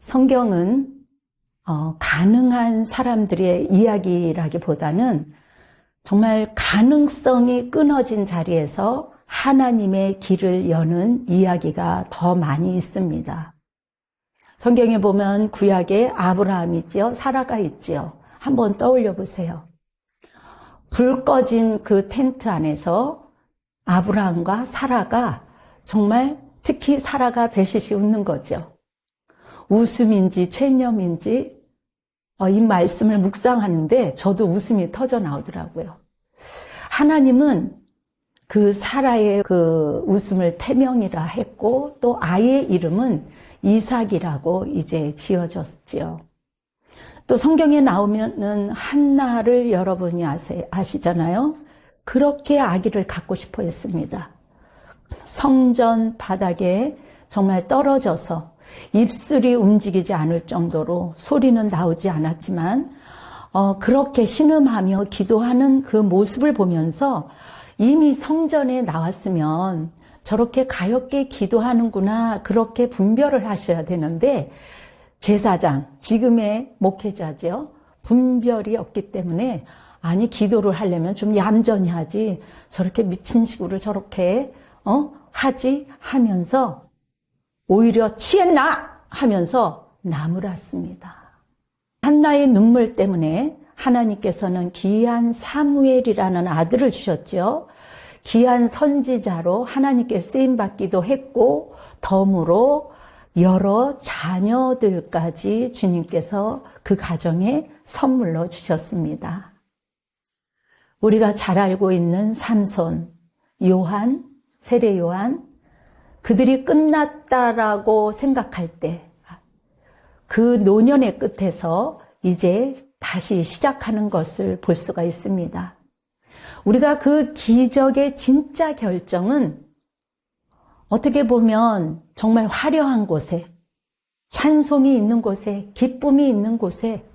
성경은 가능한 사람들의 이야기라기보다는 정말 가능성이 끊어진 자리에서 하나님의 길을 여는 이야기가 더 많이 있습니다. 성경에 보면 구약에 아브라함이 있지요, 사라가 있지요. 한번 떠올려 보세요. 불 꺼진 그 텐트 안에서 아브라함과 사라가 정말 특히 사라가 배시시 웃는 거죠. 웃음인지 체념인지 이 말씀을 묵상하는데 저도 웃음이 터져 나오더라고요. 하나님은 그 사라의 그 웃음을 태명이라 했고 또 아이의 이름은 이삭이라고 이제 지어졌지요. 또 성경에 나오면은 한나를 여러분이 아시잖아요. 그렇게 아기를 갖고 싶어 했습니다. 성전 바닥에 정말 떨어져서 입술이 움직이지 않을 정도로 소리는 나오지 않았지만 그렇게 신음하며 기도하는 그 모습을 보면서 이미 성전에 나왔으면 저렇게 가엾게 기도하는구나 그렇게 분별을 하셔야 되는데 제사장, 지금의 목회자죠. 분별이 없기 때문에 아니 기도를 하려면 좀 얌전히 하지 저렇게 미친 식으로 저렇게 하지 하면서 오히려 취했나 하면서 나무랐습니다. 한나의 눈물 때문에 하나님께서는 귀한 사무엘이라는 아들을 주셨죠. 귀한 선지자로 하나님께 쓰임받기도 했고 덤으로 여러 자녀들까지 주님께서 그 가정에 선물로 주셨습니다. 우리가 잘 알고 있는 삼손, 요한, 세례 요한, 그들이 끝났다라고 생각할 때 그 노년의 끝에서 이제 다시 시작하는 것을 볼 수가 있습니다. 우리가 그 기적의 진짜 결정은 어떻게 보면 정말 화려한 곳에, 찬송이 있는 곳에, 기쁨이 있는 곳에,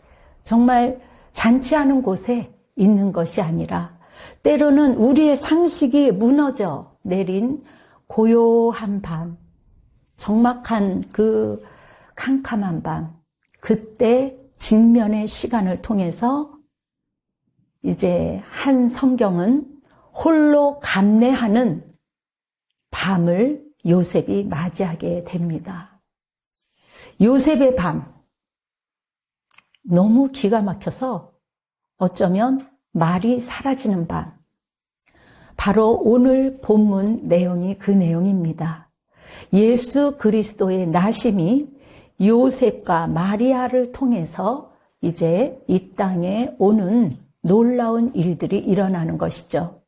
정말 잔치하는 곳에 있는 것이 아니라 때로는 우리의 상식이 무너져 내린 고요한 밤, 적막한 그 캄캄한 밤, 그때 직면의 시간을 통해서 이제 한 성경은 홀로 감내하는 밤을 요셉이 맞이하게 됩니다. 요셉의 밤, 너무 기가 막혀서 어쩌면 말이 사라지는 밤, 바로 오늘 본문 내용이 그 내용입니다. 예수 그리스도의 나심이 요셉과 마리아를 통해서 이제 이 땅에 오는 놀라운 일들이 일어나는 것이죠.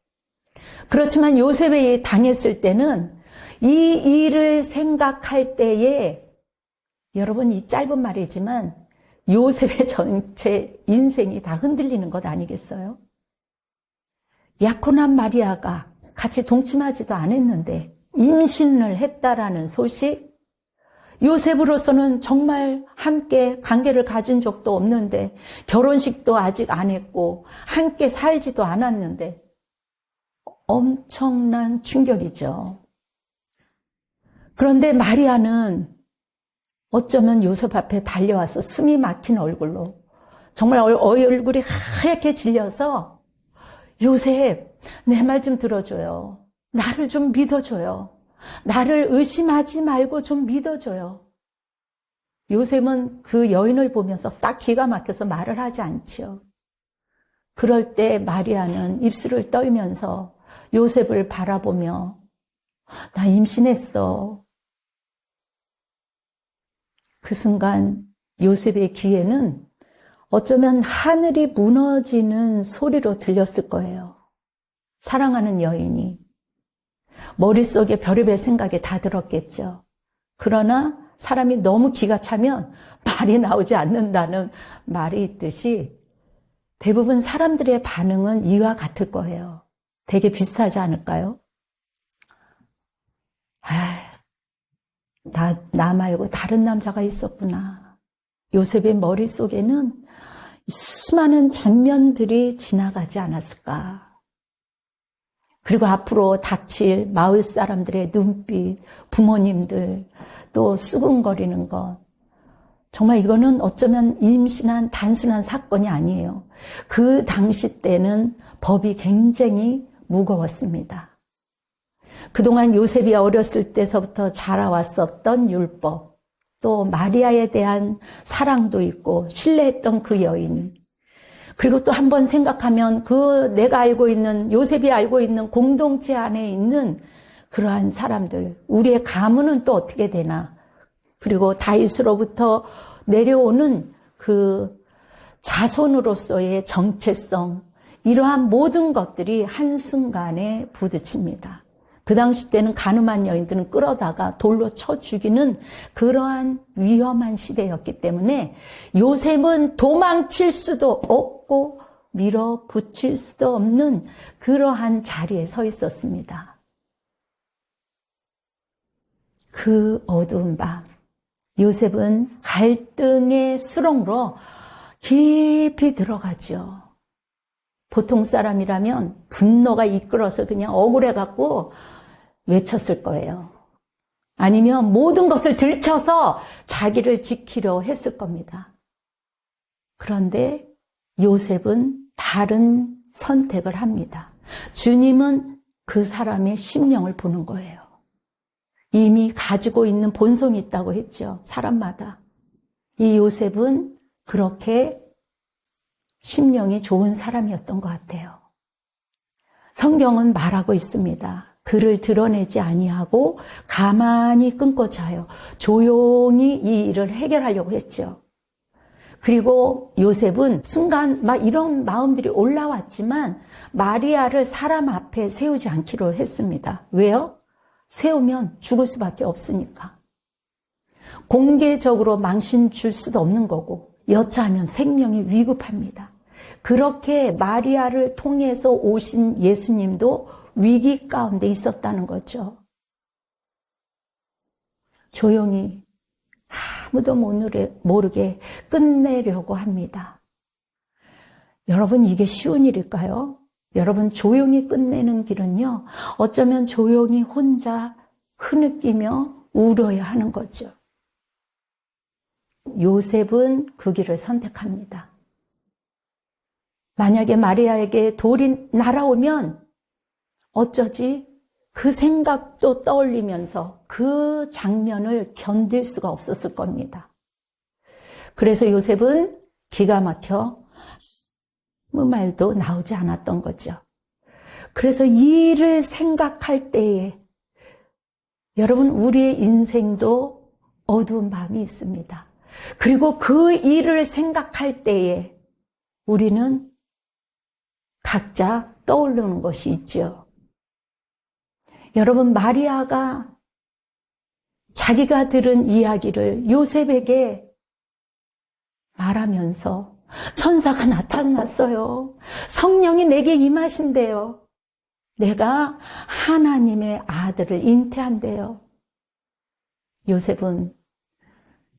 그렇지만 요셉이 당했을 때는 이 일을 생각할 때에 여러분 이 짧은 말이지만 요셉의 전체 인생이 다 흔들리는 것 아니겠어요? 약혼한 마리아가 같이 동침하지도 않았는데 임신을 했다라는 소식, 요셉으로서는 정말 함께 관계를 가진 적도 없는데 결혼식도 아직 안 했고 함께 살지도 않았는데 엄청난 충격이죠. 그런데 마리아는 어쩌면 요셉 앞에 달려와서 숨이 막힌 얼굴로 정말 얼굴이 하얗게 질려서 요셉, 내 말 좀 들어줘요. 나를 좀 믿어줘요. 나를 의심하지 말고 좀 믿어줘요. 요셉은 그 여인을 보면서 딱 기가 막혀서 말을 하지 않지요. 그럴 때 마리아는 입술을 떨면서 요셉을 바라보며 나 임신했어. 그 순간 요셉의 귀에는 어쩌면 하늘이 무너지는 소리로 들렸을 거예요. 사랑하는 여인이. 머릿속에 별의별 생각이 다 들었겠죠. 그러나 사람이 너무 기가 차면 말이 나오지 않는다는 말이 있듯이 대부분 사람들의 반응은 이와 같을 거예요. 되게 비슷하지 않을까요? 나 말고 다른 남자가 있었구나. 요셉의 머릿속에는 수많은 장면들이 지나가지 않았을까. 그리고 앞으로 닥칠 마을 사람들의 눈빛, 부모님들, 또 수군거리는 것, 정말 이거는 어쩌면 임신한 단순한 사건이 아니에요. 그 당시 때는 법이 굉장히 무거웠습니다. 그동안 요셉이 어렸을 때서부터 자라왔었던 율법, 또 마리아에 대한 사랑도 있고 신뢰했던 그 여인, 그리고 또 한번 생각하면 그 내가 알고 있는, 요셉이 알고 있는 공동체 안에 있는 그러한 사람들, 우리의 가문은 또 어떻게 되나, 그리고 다윗으로부터 내려오는 그 자손으로서의 정체성, 이러한 모든 것들이 한순간에 부딪힙니다. 그 당시 때는 가늠한 여인들은 끌어다가 돌로 쳐 죽이는 그러한 위험한 시대였기 때문에 요셉은 도망칠 수도 없고 밀어붙일 수도 없는 그러한 자리에 서 있었습니다. 그 어두운 밤, 요셉은 갈등의 수렁으로 깊이 들어가죠. 보통 사람이라면 분노가 이끌어서 그냥 억울해갖고 외쳤을 거예요. 아니면 모든 것을 들춰서 자기를 지키려 했을 겁니다. 그런데 요셉은 다른 선택을 합니다. 주님은 그 사람의 심령을 보는 거예요. 이미 가지고 있는 본성이 있다고 했죠. 사람마다. 이 요셉은 그렇게 심령이 좋은 사람이었던 것 같아요. 성경은 말하고 있습니다. 그를 드러내지 아니하고 가만히 끊고 자요. 조용히 이 일을 해결하려고 했죠. 그리고 요셉은 순간 막 이런 마음들이 올라왔지만 마리아를 사람 앞에 세우지 않기로 했습니다. 왜요? 세우면 죽을 수밖에 없으니까. 공개적으로 망신 줄 수도 없는 거고 여차하면 생명이 위급합니다. 그렇게 마리아를 통해서 오신 예수님도 위기 가운데 있었다는 거죠. 조용히 아무도 모르게 끝내려고 합니다. 여러분, 이게 쉬운 일일까요? 여러분, 조용히 끝내는 길은요, 어쩌면 조용히 혼자 흐느끼며 울어야 하는 거죠. 요셉은 그 길을 선택합니다. 만약에 마리아에게 돌이 날아오면 어쩌지? 그 생각도 떠올리면서 그 장면을 견딜 수가 없었을 겁니다. 그래서 요셉은 기가 막혀 아무 말도 나오지 않았던 거죠. 그래서 이 일을 생각할 때에 여러분, 우리의 인생도 어두운 밤이 있습니다. 그리고 그 일을 생각할 때에 우리는 각자 떠오르는 것이 있죠. 여러분, 마리아가 자기가 들은 이야기를 요셉에게 말하면서 천사가 나타났어요. 성령이 내게 임하신대요. 내가 하나님의 아들을 잉태한대요. 요셉은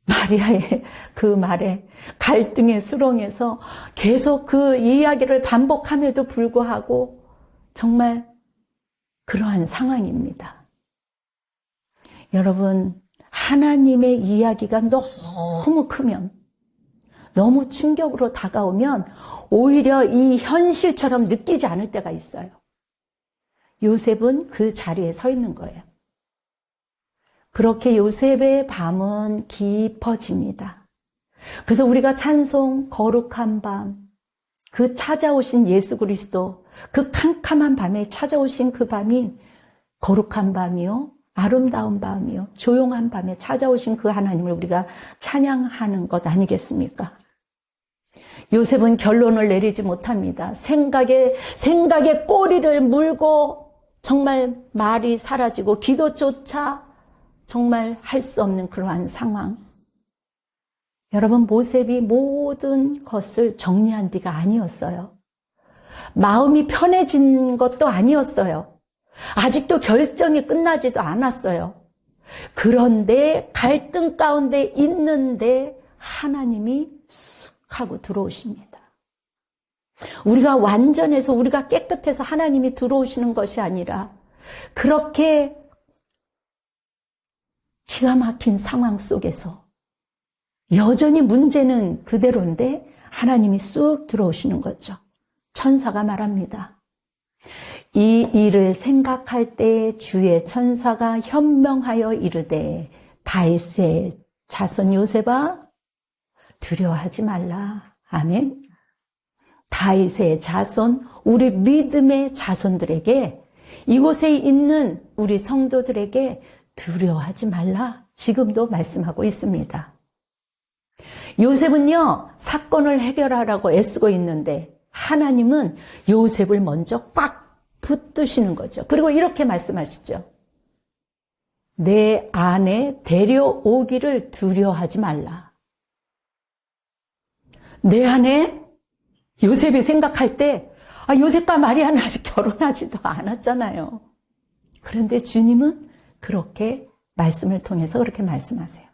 마리아의 그 말에 갈등의 수렁에서 계속 그 이야기를 반복함에도 불구하고 정말 그러한 상황입니다. 여러분, 하나님의 이야기가 너무 크면, 너무 충격으로 다가오면 오히려 이 현실처럼 느끼지 않을 때가 있어요. 요셉은 그 자리에 서 있는 거예요. 그렇게 요셉의 밤은 깊어집니다. 그래서 우리가 찬송, 거룩한 밤, 그 찾아오신 예수 그리스도, 그 캄캄한 밤에 찾아오신 그 밤이 거룩한 밤이요, 아름다운 밤이요, 조용한 밤에 찾아오신 그 하나님을 우리가 찬양하는 것 아니겠습니까? 요셉은 결론을 내리지 못합니다. 생각에 꼬리를 물고 정말 말이 사라지고 기도조차 정말 할 수 없는 그러한 상황. 여러분, 모셉이 모든 것을 정리한 뒤가 아니었어요. 마음이 편해진 것도 아니었어요. 아직도 결정이 끝나지도 않았어요. 그런데 갈등 가운데 있는데 하나님이 쑥 하고 들어오십니다. 우리가 완전해서 우리가 깨끗해서 하나님이 들어오시는 것이 아니라 그렇게 기가 막힌 상황 속에서 여전히 문제는 그대로인데 하나님이 쑥 들어오시는 거죠. 천사가 말합니다. 이 일을 생각할 때 주의 천사가 현명하여 이르되 다윗의 자손 요셉아 두려워하지 말라. 아멘. 다윗의 자손, 우리 믿음의 자손들에게, 이곳에 있는 우리 성도들에게 두려워하지 말라. 지금도 말씀하고 있습니다. 요셉은요, 사건을 해결하라고 애쓰고 있는데 하나님은 요셉을 먼저 꽉 붙드시는 거죠. 그리고 이렇게 말씀하시죠. 내 안에 데려오기를 두려워하지 말라. 내 안에 요셉이 생각할 때, 요셉과 마리아는 아직 결혼하지도 않았잖아요. 그런데 주님은 그렇게 말씀을 통해서 그렇게 말씀하세요.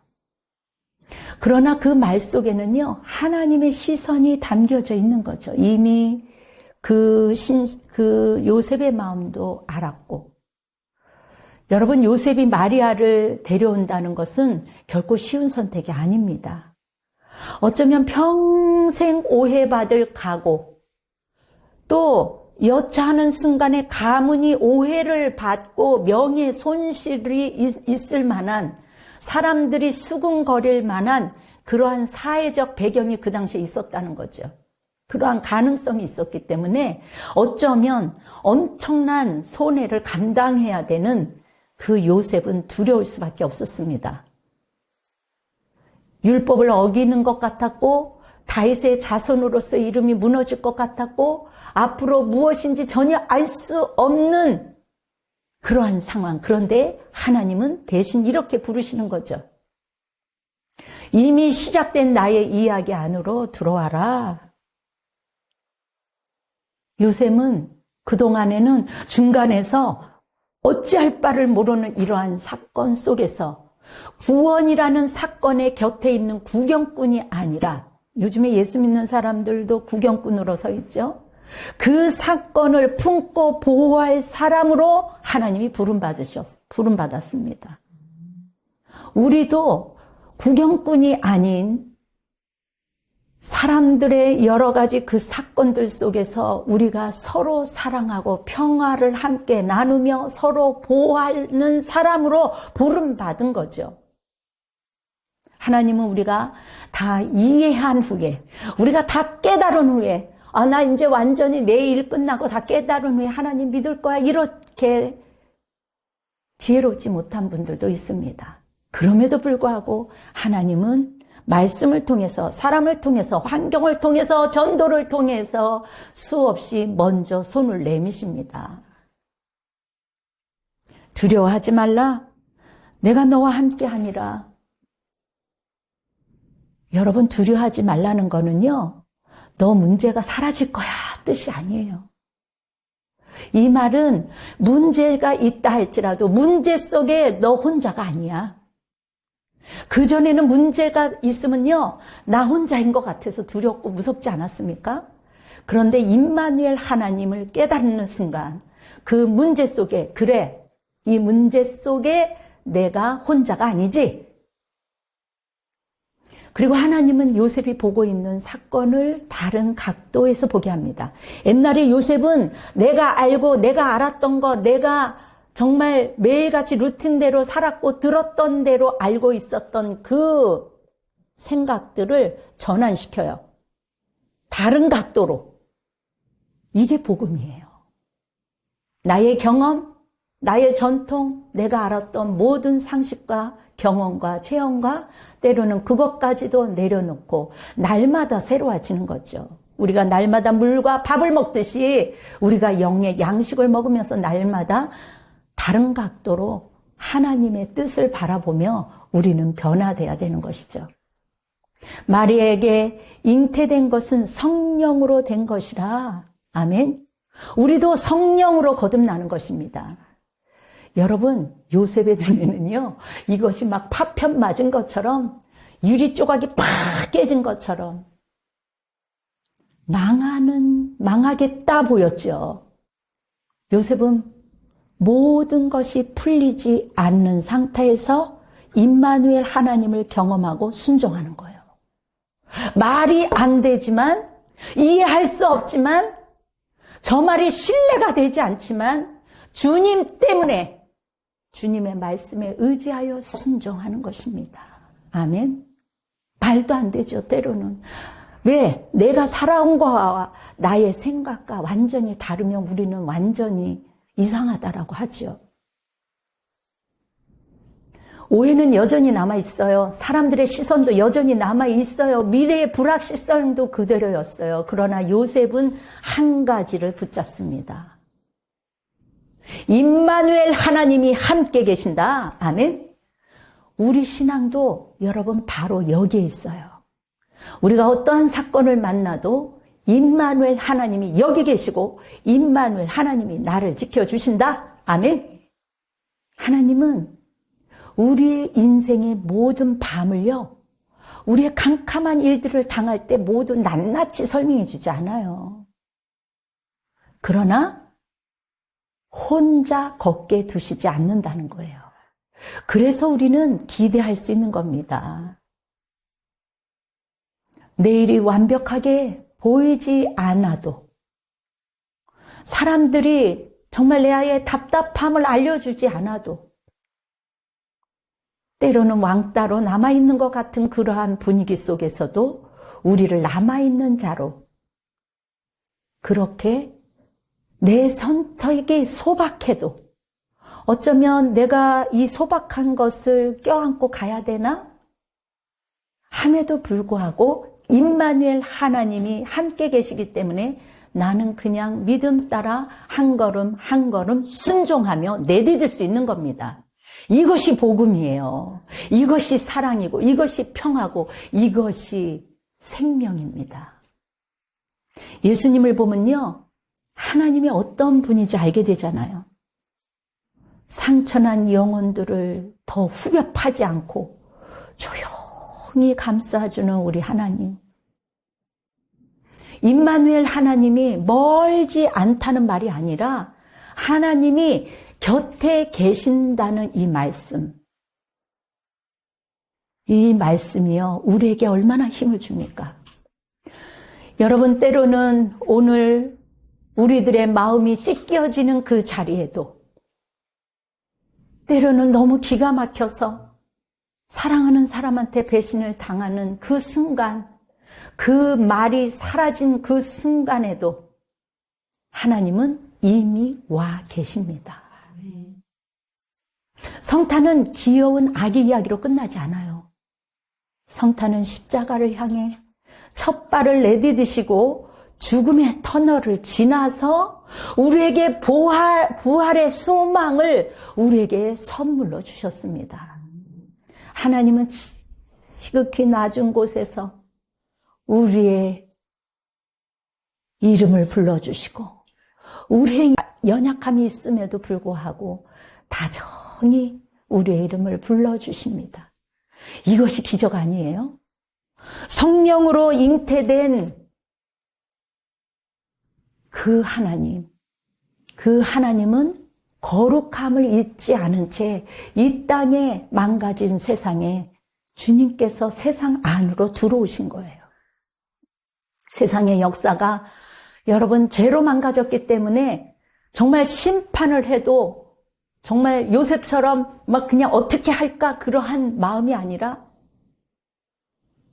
그러나 그 말 속에는요, 하나님의 시선이 담겨져 있는 거죠. 이미 그 요셉의 마음도 알았고. 여러분, 요셉이 마리아를 데려온다는 것은 결코 쉬운 선택이 아닙니다. 어쩌면 평생 오해받을 각오, 또 여차하는 순간에 가문이 오해를 받고 명예 손실이 있을 만한, 사람들이 수군거릴 만한 그러한 사회적 배경이 그 당시에 있었다는 거죠. 그러한 가능성이 있었기 때문에 어쩌면 엄청난 손해를 감당해야 되는 그 요셉은 두려울 수밖에 없었습니다. 율법을 어기는 것 같았고, 다윗의 자손으로서 이름이 무너질 것 같았고, 앞으로 무엇인지 전혀 알 수 없는 그러한 상황. 그런데 하나님은 대신 이렇게 부르시는 거죠. 이미 시작된 나의 이야기 안으로 들어와라. 요셉은 그동안에는 중간에서 어찌할 바를 모르는 이러한 사건 속에서 구원이라는 사건의 곁에 있는 구경꾼이 아니라, 요즘에 예수 믿는 사람들도 구경꾼으로 서 있죠. 그 사건을 품고 보호할 사람으로 하나님이 부름받았습니다. 우리도 구경꾼이 아닌 사람들의 여러 가지 그 사건들 속에서 우리가 서로 사랑하고 평화를 함께 나누며 서로 보호하는 사람으로 부름받은 거죠. 하나님은 우리가 다 이해한 후에, 우리가 다 깨달은 후에, 나 이제 완전히 내 일 끝나고 다 깨달은 후에 하나님 믿을 거야, 이렇게 지혜롭지 못한 분들도 있습니다. 그럼에도 불구하고 하나님은 말씀을 통해서, 사람을 통해서, 환경을 통해서, 전도를 통해서 수없이 먼저 손을 내미십니다. 두려워하지 말라. 내가 너와 함께 함이라. 여러분, 두려워하지 말라는 거는요, 너 문제가 사라질 거야 뜻이 아니에요. 이 말은 문제가 있다 할지라도 문제 속에 너 혼자가 아니야. 그전에는 문제가 있으면요, 나 혼자인 것 같아서 두렵고 무섭지 않았습니까? 그런데 임마누엘 하나님을 깨닫는 순간 그 문제 속에, 그래, 이 문제 속에 내가 혼자가 아니지. 그리고 하나님은 요셉이 보고 있는 사건을 다른 각도에서 보게 합니다. 옛날에 요셉은 내가 알고 내가 알았던 거, 내가 정말 매일같이 루틴대로 살았고 들었던 대로 알고 있었던 그 생각들을 전환시켜요. 다른 각도로. 이게 복음이에요. 나의 경험, 나의 전통, 내가 알았던 모든 상식과 경험과 체험과 때로는 그것까지도 내려놓고 날마다 새로워지는 거죠. 우리가 날마다 물과 밥을 먹듯이 우리가 영의 양식을 먹으면서 날마다 다른 각도로 하나님의 뜻을 바라보며 우리는 변화돼야 되는 것이죠. 마리아에게 잉태된 것은 성령으로 된 것이라. 아멘. 우리도 성령으로 거듭나는 것입니다. 여러분, 요셉의 눈에는요, 이것이 막 파편 맞은 것처럼, 유리 조각이 팍 깨진 것처럼 망하겠다 보였죠. 요셉은 모든 것이 풀리지 않는 상태에서 임마누엘 하나님을 경험하고 순종하는 거예요. 말이 안 되지만, 이해할 수 없지만, 저 말이 신뢰가 되지 않지만, 주님 때문에 주님의 말씀에 의지하여 순종하는 것입니다. 아멘. 말도 안 되죠, 때로는. 왜? 내가 살아온 거와 나의 생각과 완전히 다르면 우리는 완전히 이상하다라고 하죠. 오해는 여전히 남아있어요. 사람들의 시선도 여전히 남아있어요. 미래의 불확실성도 그대로였어요. 그러나 요셉은 한 가지를 붙잡습니다. 임마누엘 하나님이 함께 계신다. 아멘. 우리 신앙도 여러분 바로 여기에 있어요. 우리가 어떠한 사건을 만나도 임마누엘 하나님이 여기 계시고 임마누엘 하나님이 나를 지켜주신다. 아멘. 하나님은 우리의 인생의 모든 밤을요, 우리의 캄캄한 일들을 당할 때 모두 낱낱이 설명해 주지 않아요. 그러나 혼자 걷게 두시지 않는다는 거예요. 그래서 우리는 기대할 수 있는 겁니다. 내일이 완벽하게 보이지 않아도, 사람들이 정말 내 아이의 답답함을 알려주지 않아도, 때로는 왕따로 남아있는 것 같은 그러한 분위기 속에서도 우리를 남아있는 자로, 그렇게 내 선택이 소박해도, 어쩌면 내가 이 소박한 것을 껴안고 가야 되나? 함에도 불구하고 임마누엘 하나님이 함께 계시기 때문에 나는 그냥 믿음 따라 한 걸음 한 걸음 순종하며 내디딜 수 있는 겁니다. 이것이 복음이에요. 이것이 사랑이고 이것이 평화고 이것이 생명입니다. 예수님을 보면요, 하나님이 어떤 분인지 알게 되잖아요. 상처난 영혼들을 더 후벼 파지 않고 조용히 감싸주는 우리 하나님. 임마누엘 하나님이 멀지 않다는 말이 아니라 하나님이 곁에 계신다는 이 말씀. 이 말씀이요, 우리에게 얼마나 힘을 줍니까? 여러분, 때로는 오늘 우리들의 마음이 찢겨지는 그 자리에도, 때로는 너무 기가 막혀서 사랑하는 사람한테 배신을 당하는 그 순간, 그 말이 사라진 그 순간에도 하나님은 이미 와 계십니다. 성탄은 귀여운 아기 이야기로 끝나지 않아요. 성탄은 십자가를 향해 첫 발을 내디디시고 죽음의 터널을 지나서 우리에게 부활의 소망을 우리에게 선물로 주셨습니다. 하나님은 지극히 낮은 곳에서 우리의 이름을 불러주시고 우리의 연약함이 있음에도 불구하고 다정히 우리의 이름을 불러주십니다. 이것이 기적 아니에요? 성령으로 잉태된 그 하나님은 거룩함을 잊지 않은 채 이 땅에 망가진 세상에 주님께서 세상 안으로 들어오신 거예요. 세상의 역사가 여러분 죄로 망가졌기 때문에 정말 심판을 해도 정말 요셉처럼 막 그냥 어떻게 할까 그러한 마음이 아니라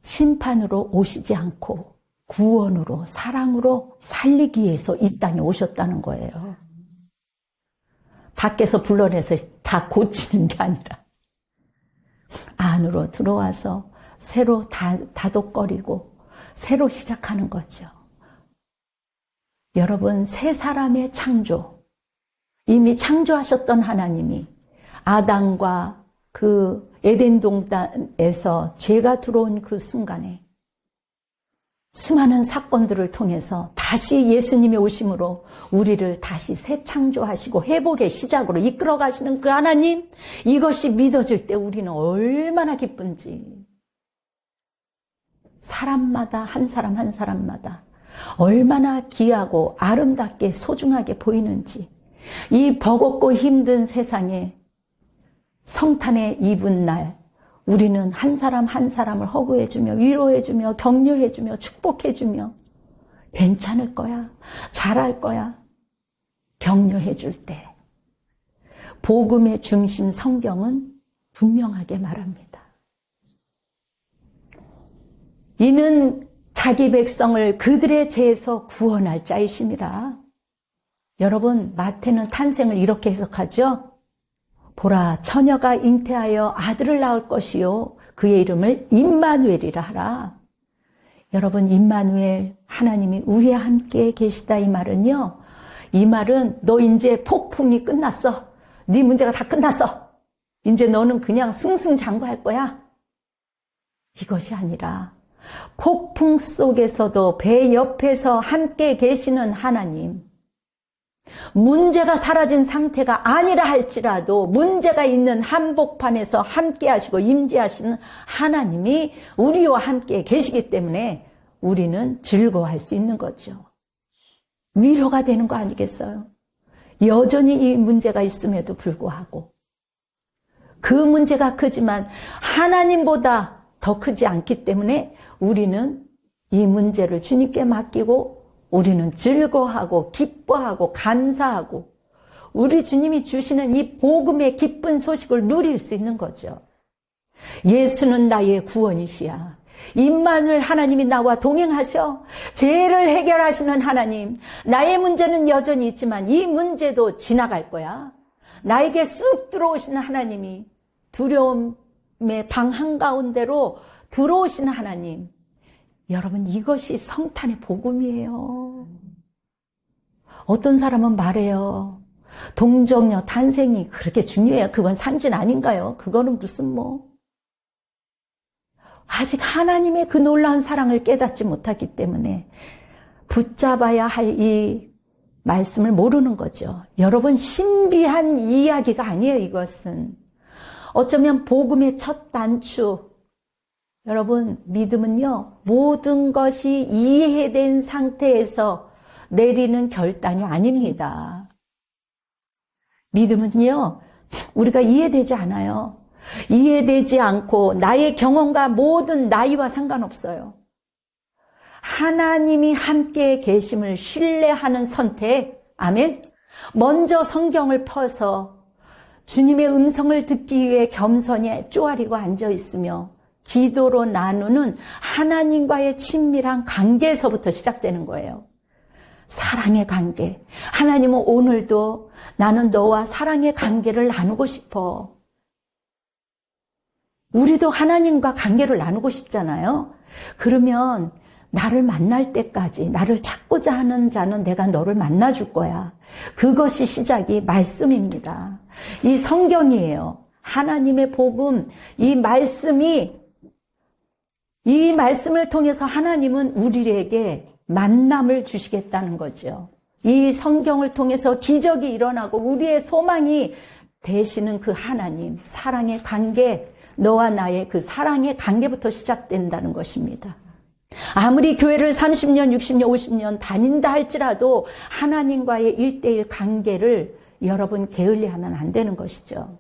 심판으로 오시지 않고 구원으로 사랑으로 살리기 위해서 이 땅에 오셨다는 거예요. 밖에서 불러내서 다 고치는 게 아니라 안으로 들어와서 새로 다독거리고 새로 시작하는 거죠. 여러분, 새 사람의 창조, 이미 창조하셨던 하나님이 아담과 그 에덴 동산에서 죄가 들어온 그 순간에 수많은 사건들을 통해서 다시 예수님이 오심으로 우리를 다시 새 창조하시고 회복의 시작으로 이끌어 가시는 그 하나님, 이것이 믿어질 때 우리는 얼마나 기쁜지. 사람마다 한 사람 한 사람마다 얼마나 귀하고 아름답게 소중하게 보이는지, 이 버겁고 힘든 세상에 성탄의 이분 날 우리는 한 사람 한 사람을 허구해주며 위로해주며 격려해주며 축복해주며 괜찮을 거야, 잘할 거야 격려해줄 때 복음의 중심 성경은 분명하게 말합니다. 이는 자기 백성을 그들의 죄에서 구원할 자이심이라. 여러분, 마태는 탄생을 이렇게 해석하죠. 보라, 처녀가 잉태하여 아들을 낳을 것이요 그의 이름을 임마누엘이라 하라. 여러분, 임마누엘, 하나님이 우리와 함께 계시다 이 말은요, 이 말은 너 이제 폭풍이 끝났어. 네 문제가 다 끝났어. 이제 너는 그냥 승승장구할 거야. 이것이 아니라 폭풍 속에서도 배 옆에서 함께 계시는 하나님, 문제가 사라진 상태가 아니라 할지라도 문제가 있는 한복판에서 함께 하시고 임재하시는 하나님이 우리와 함께 계시기 때문에 우리는 즐거워할 수 있는 거죠. 위로가 되는 거 아니겠어요? 여전히 이 문제가 있음에도 불구하고 그 문제가 크지만 하나님보다 더 크지 않기 때문에 우리는 이 문제를 주님께 맡기고 우리는 즐거워하고 기뻐하고 감사하고 우리 주님이 주시는 이 복음의 기쁜 소식을 누릴 수 있는 거죠. 예수는 나의 구원이시야. 임마누엘 하나님이 나와 동행하셔. 죄를 해결하시는 하나님. 나의 문제는 여전히 있지만 이 문제도 지나갈 거야. 나에게 쑥 들어오시는 하나님이 두려움의 방 한가운데로 들어오시는 하나님. 여러분, 이것이 성탄의 복음이에요. 어떤 사람은 말해요. 동정녀 탄생이 그렇게 중요해요. 그건 산진 아닌가요? 그거는 무슨 아직 하나님의 그 놀라운 사랑을 깨닫지 못하기 때문에 붙잡아야 할 이 말씀을 모르는 거죠. 여러분, 신비한 이야기가 아니에요, 이것은. 어쩌면 복음의 첫 단추. 여러분, 믿음은요, 모든 것이 이해된 상태에서 내리는 결단이 아닙니다. 믿음은요, 우리가 이해되지 않아요. 이해되지 않고 나의 경험과 모든 나이와 상관없어요. 하나님이 함께 계심을 신뢰하는 선택, 아멘. 먼저 성경을 펴서 주님의 음성을 듣기 위해 겸손히 쪼아리고 앉아 있으며 기도로 나누는 하나님과의 친밀한 관계에서부터 시작되는 거예요. 사랑의 관계. 하나님은 오늘도 나는 너와 사랑의 관계를 나누고 싶어. 우리도 하나님과 관계를 나누고 싶잖아요. 그러면 나를 만날 때까지 나를 찾고자 하는 자는 내가 너를 만나줄 거야. 그것이 시작이 말씀입니다. 이 성경이에요. 하나님의 복음, 이 말씀을 통해서 하나님은 우리에게 만남을 주시겠다는 거죠. 이 성경을 통해서 기적이 일어나고 우리의 소망이 되시는 그 하나님, 사랑의 관계, 너와 나의 그 사랑의 관계부터 시작된다는 것입니다. 아무리 교회를 30년, 60년, 50년 다닌다 할지라도 하나님과의 1:1 관계를 여러분 게을리하면 안 되는 것이죠.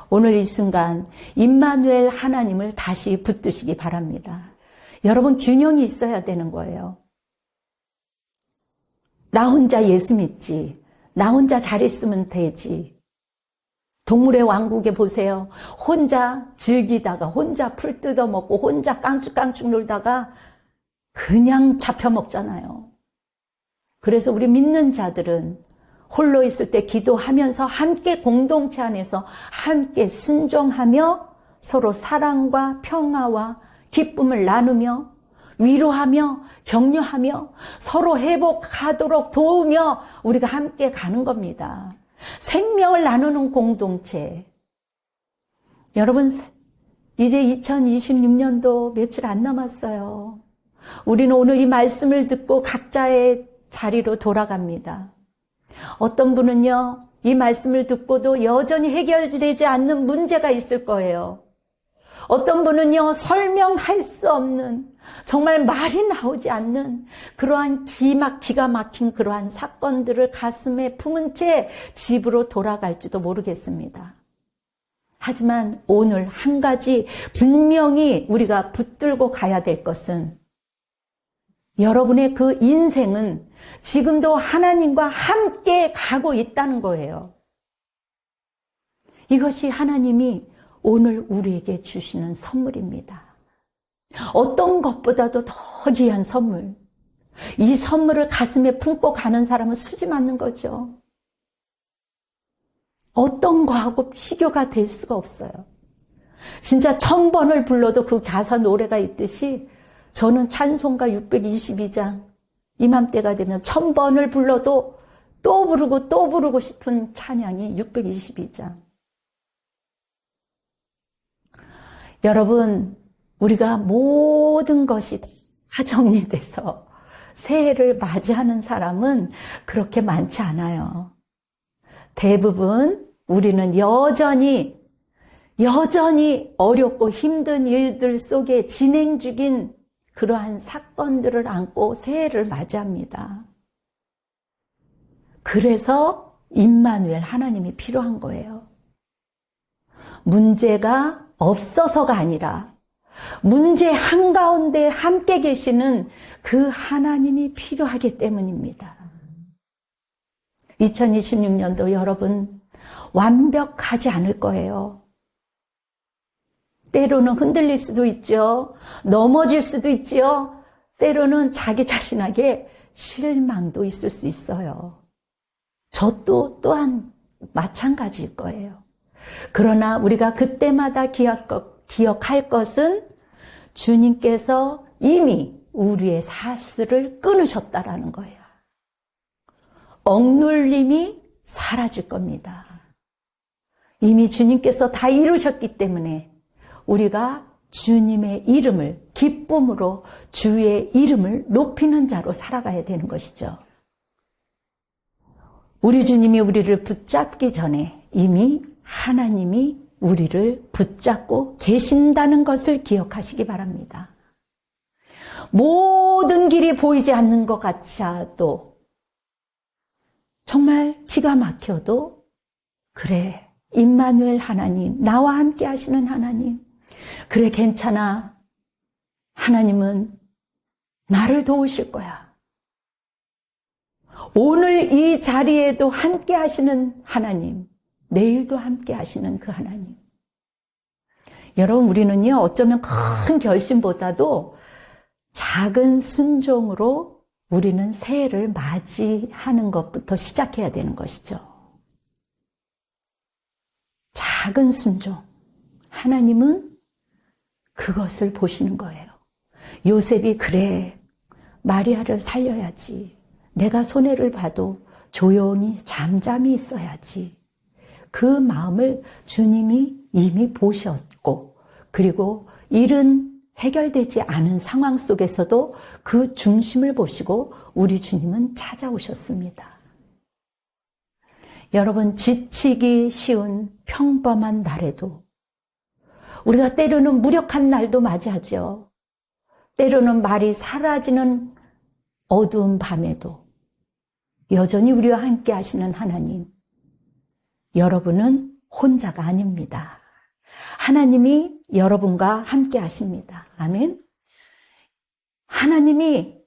오늘 이 순간 임마누엘 하나님을 다시 붙드시기 바랍니다. 여러분, 균형이 있어야 되는 거예요. 나 혼자 예수 믿지. 나 혼자 잘 있으면 되지. 동물의 왕국에 보세요. 혼자 즐기다가 혼자 풀 뜯어먹고 혼자 깡쭉깡쭉 놀다가 그냥 잡혀먹잖아요. 그래서 우리 믿는 자들은 홀로 있을 때 기도하면서 함께 공동체 안에서 함께 순종하며 서로 사랑과 평화와 기쁨을 나누며 위로하며 격려하며 서로 회복하도록 도우며 우리가 함께 가는 겁니다. 생명을 나누는 공동체. 여러분, 이제 2026년도 며칠 안 남았어요. 우리는 오늘 이 말씀을 듣고 각자의 자리로 돌아갑니다. 어떤 분은요, 이 말씀을 듣고도 여전히 해결되지 않는 문제가 있을 거예요. 어떤 분은요, 설명할 수 없는, 정말 말이 나오지 않는 그러한 기가 막힌 그러한 사건들을 가슴에 품은 채 집으로 돌아갈지도 모르겠습니다. 하지만 오늘 한 가지 분명히 우리가 붙들고 가야 될 것은 여러분의 그 인생은 지금도 하나님과 함께 가고 있다는 거예요. 이것이 하나님이 오늘 우리에게 주시는 선물입니다. 어떤 것보다도 더 귀한 선물. 이 선물을 가슴에 품고 가는 사람은 수지 맞는 거죠. 어떤 거하고 비교가 될 수가 없어요. 진짜 1000번을 불러도 그 가사 노래가 있듯이 저는 찬송가 622장 이맘때가 되면 1000번을 불러도 또 부르고 싶은 찬양이 622장. 여러분, 우리가 모든 것이 다 정리돼서 새해를 맞이하는 사람은 그렇게 많지 않아요. 대부분 우리는 여전히 어렵고 힘든 일들 속에 진행 중인 그러한 사건들을 안고 새해를 맞이합니다. 그래서 임마누엘 하나님이 필요한 거예요. 문제가 없어서가 아니라 문제 한가운데 함께 계시는 그 하나님이 필요하기 때문입니다. 2026년도 여러분 완벽하지 않을 거예요. 때로는 흔들릴 수도 있죠. 넘어질 수도 있죠. 때로는 자기 자신에게 실망도 있을 수 있어요. 저 또한 마찬가지일 거예요. 그러나 우리가 그때마다 기억할 것은 주님께서 이미 우리의 사슬을 끊으셨다라는 거예요. 억눌림이 사라질 겁니다. 이미 주님께서 다 이루셨기 때문에 우리가 주님의 이름을 기쁨으로 주의 이름을 높이는 자로 살아가야 되는 것이죠. 우리 주님이 우리를 붙잡기 전에 이미 하나님이 우리를 붙잡고 계신다는 것을 기억하시기 바랍니다. 모든 길이 보이지 않는 것 같아도 정말 기가 막혀도 그래, 임마누엘 하나님, 나와 함께 하시는 하나님, 그래 괜찮아, 하나님은 나를 도우실 거야. 오늘 이 자리에도 함께 하시는 하나님, 내일도 함께 하시는 그 하나님. 여러분, 우리는요, 어쩌면 큰 결심보다도 작은 순종으로 우리는 새해를 맞이하는 것부터 시작해야 되는 것이죠. 작은 순종. 하나님은 그것을 보시는 거예요. 요셉이 그래, 마리아를 살려야지. 내가 손해를 봐도 조용히 잠잠히 있어야지. 그 마음을 주님이 이미 보셨고, 그리고 일은 해결되지 않은 상황 속에서도 그 중심을 보시고 우리 주님은 찾아오셨습니다. 여러분, 지치기 쉬운 평범한 날에도 우리가 때로는 무력한 날도 맞이하죠. 때로는 말이 사라지는 어두운 밤에도 여전히 우리와 함께 하시는 하나님, 여러분은 혼자가 아닙니다. 하나님이 여러분과 함께 하십니다. 아멘. 하나님이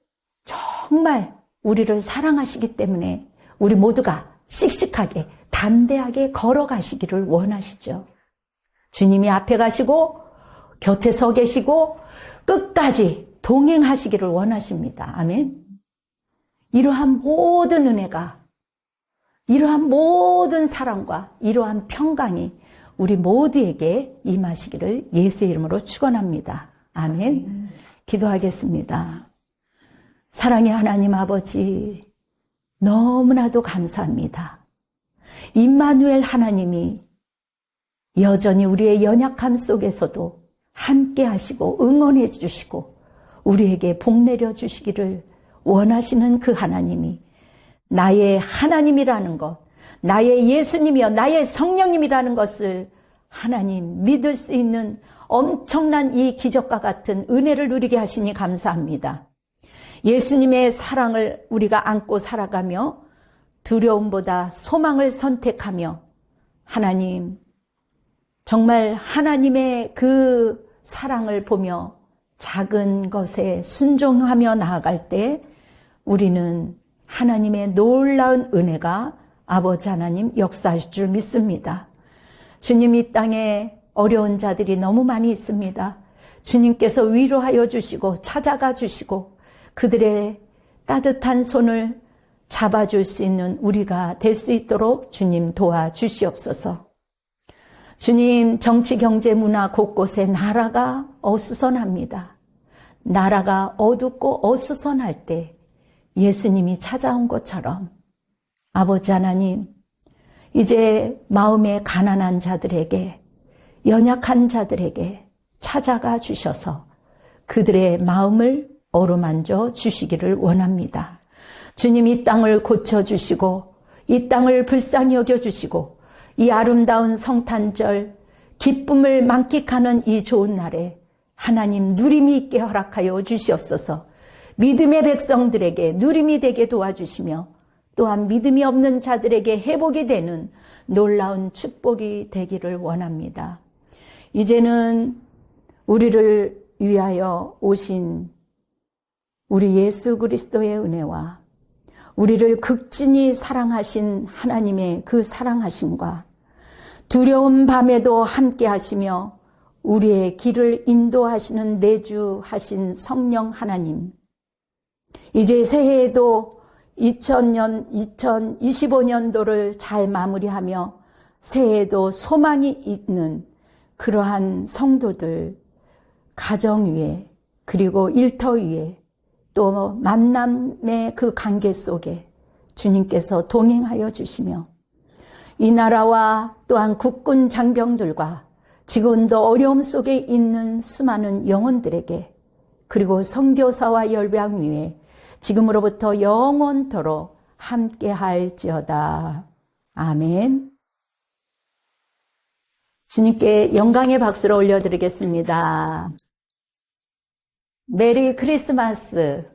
정말 우리를 사랑하시기 때문에 우리 모두가 씩씩하게 담대하게 걸어가시기를 원하시죠. 주님이 앞에 가시고 곁에 서 계시고 끝까지 동행하시기를 원하십니다. 아멘. 이러한 모든 은혜가, 이러한 모든 사랑과 이러한 평강이 우리 모두에게 임하시기를 예수의 이름으로 축원합니다. 아멘. 기도하겠습니다. 사랑의 하나님 아버지, 너무나도 감사합니다. 임마누엘 하나님이 여전히 우리의 연약함 속에서도 함께 하시고 응원해 주시고 우리에게 복 내려 주시기를 원하시는 그 하나님이 나의 하나님이라는 것, 나의 예수님이여 나의 성령님이라는 것을 하나님 믿을 수 있는 엄청난 이 기적과 같은 은혜를 누리게 하시니 감사합니다. 예수님의 사랑을 우리가 안고 살아가며 두려움보다 소망을 선택하며 하나님, 정말 하나님의 그 사랑을 보며 작은 것에 순종하며 나아갈 때 우리는 하나님의 놀라운 은혜가 아버지 하나님 역사하실 줄 믿습니다. 주님, 이 땅에 어려운 자들이 너무 많이 있습니다. 주님께서 위로하여 주시고 찾아가 주시고 그들의 따뜻한 손을 잡아줄 수 있는 우리가 될 수 있도록 주님 도와주시옵소서. 주님, 정치, 경제, 문화 곳곳에 나라가 어수선합니다. 나라가 어둡고 어수선할 때 예수님이 찾아온 것처럼 아버지 하나님, 이제 마음에 가난한 자들에게, 연약한 자들에게 찾아가 주셔서 그들의 마음을 어루만져 주시기를 원합니다. 주님, 이 땅을 고쳐주시고 이 땅을 불쌍히 여겨주시고 이 아름다운 성탄절 기쁨을 만끽하는 이 좋은 날에 하나님 누림이 있게 허락하여 주시옵소서. 믿음의 백성들에게 누림이 되게 도와주시며 또한 믿음이 없는 자들에게 회복이 되는 놀라운 축복이 되기를 원합니다. 이제는 우리를 위하여 오신 우리 예수 그리스도의 은혜와 우리를 극진히 사랑하신 하나님의 그 사랑하심과 두려운 밤에도 함께 하시며 우리의 길을 인도하시는 내주하신 성령 하나님, 이제 새해에도 2025년도를 잘 마무리하며 새해에도 소망이 있는 그러한 성도들, 가정 위에 그리고 일터 위에 또 만남의 그 관계 속에 주님께서 동행하여 주시며 이 나라와 또한 국군 장병들과 지금도 어려움 속에 있는 수많은 영혼들에게 그리고 선교사와 열방 위에 지금으로부터 영원토록 함께 할지어다. 아멘. 주님께 영광의 박수를 올려드리겠습니다. 메리 크리스마스.